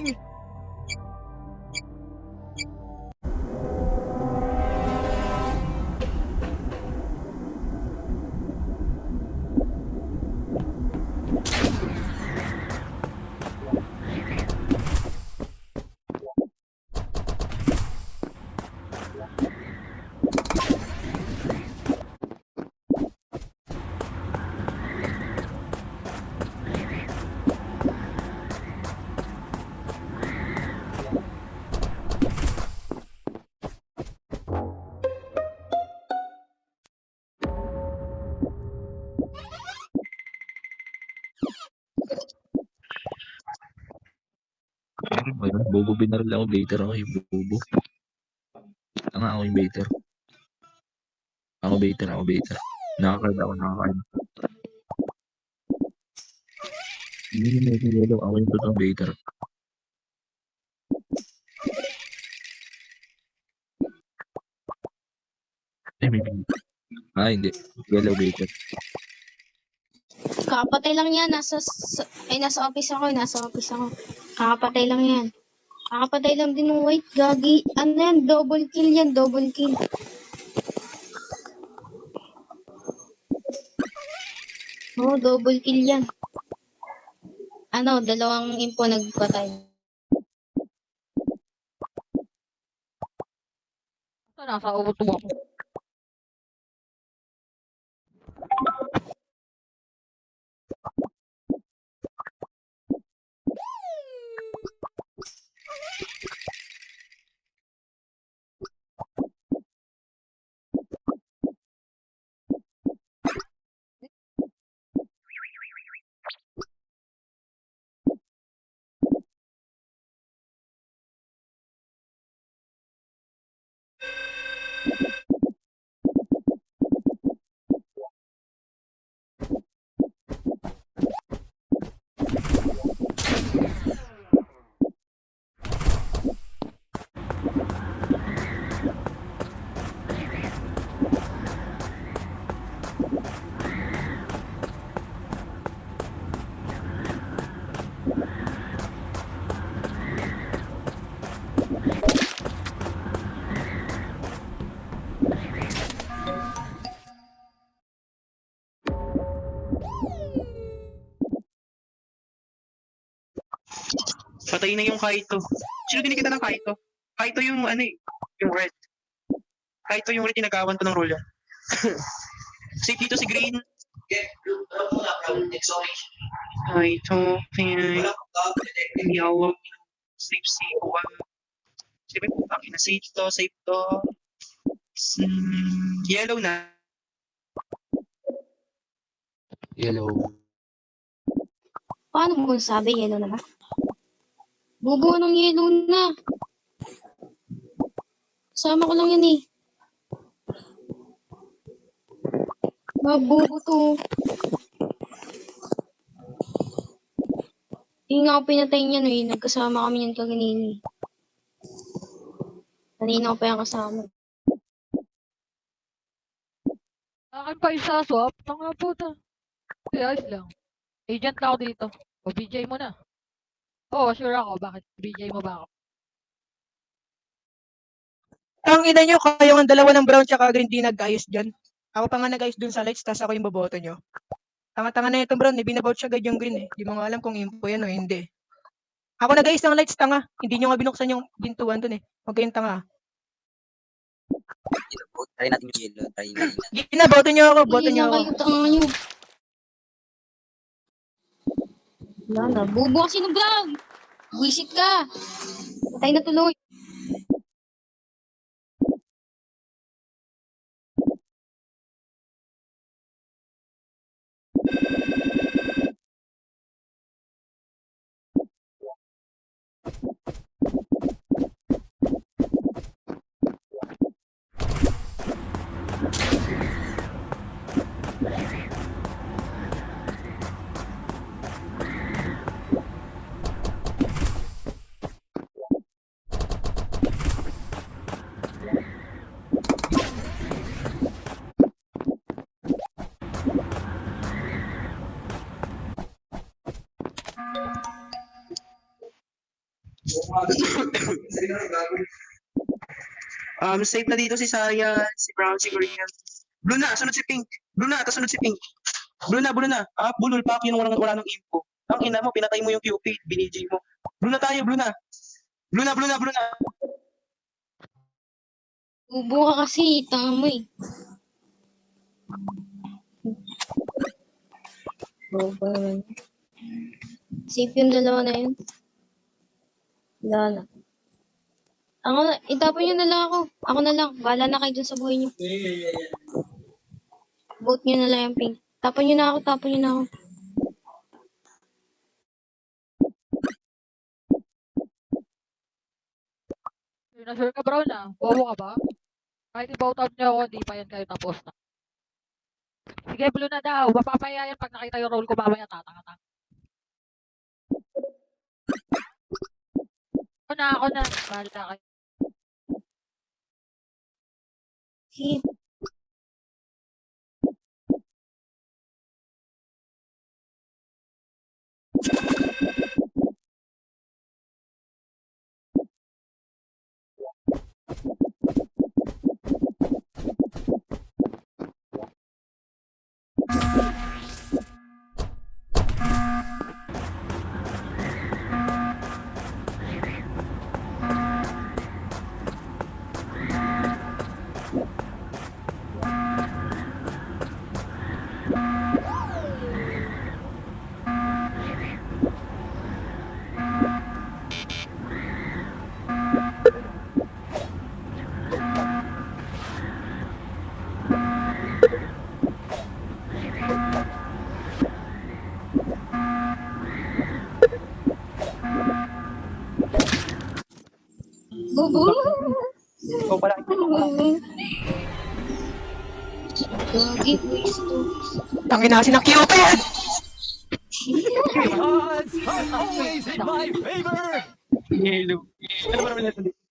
going! Bobo binaril ako, baiter ako yung bobo. Tanga ako yung baiter. Ako baiter. Nakakard ako. Hindi yellow, ako yung totoong baiter. Maybe. Hindi. Yellow baiter. Kakapatay lang yan. Nasa office ako. Kakapatay lang yan. Kakapatay lang din ng white. Gagi. Ano yan? Double kill yan. Double kill. Oo, double kill yan. Dalawang impo nagpatay. Nasa uto ako. Patay na yung Kaito. Sino dinikita ng Kaito? Kaito yung yung red. Kaito yung red yung nagawan ko ng role yan. Si dito si Green. Kaito, Yawag, safe. Siyempre po, safe to. Yellow na. Yellow. Paano mo sabi yellow na ba? Bubuo ng yellow na. Kasama ko lang yan eh. Mabubo to. Hindi nga ako pinatay niyan eh. Nagkasama kami yan kaganini. Kanina ko pa yung kasama. Akin pa isa swap. Tanga puta. Ayos lang. Agent na ako dito. O BJ mo na. Oo, sure ako. Bakit? BJ mo ba ako? Ang ina nyo, kayo ang dalawa ng brown tsaka green di nag-ayos dyan. Ako pa nga nag-ayos dun sa lights, tas ako yung boboto nyo. Tanga-tanga na itong brown, binabout siya agad yung green eh. Di mo nga alam kung info yan o hindi. Ako nag-ayos ng lights, tanga. Hindi nyo nga binuksan yung bintuan dun eh. Huwag kayong tanga. Try natin yung yellow. Try natin. Boto nyo ako, boto nyo ako. Kayo, tanga nyo. Wala na. Bubo kasi ng brown. Wisit ka. Patay na tuloy. Safe na dito si Saya, si Brown, si Korean. Blue na, sunod si Pink. Blue na, tapos sunod si Pink. Blue na. Bulol pa ako yung wala ng info. Ang ina mo, pinatay mo yung Cupid, binijay mo. Blue na tayo, blue na. Blue na. Ubo ka kasi, tanga mo eh. Bobo naman. Safe yung dalawa na yun. Wala na. Itapon nyo na lang ako. Ako na lang. Bahala na kayo dun sa buhay nyo. Vote nyo na lang yung pink. Tapon nyo na ako. Sure ka, Brown, ah. Bobo ka ba? Kahit i-vote out niyo ako, hindi pa yan kayo tapos na. Sige, blue na daw. Mapapaya yan pag nakita yung role ko mamaya, tatanga-tanga. Ako na. Bahala kayo. Sige. Bobo. Ikaw pala. Gagi, please to. Tangina kasi ng Cupid! Odds are always in my favor. Yellow. Ano ba naman natin dito?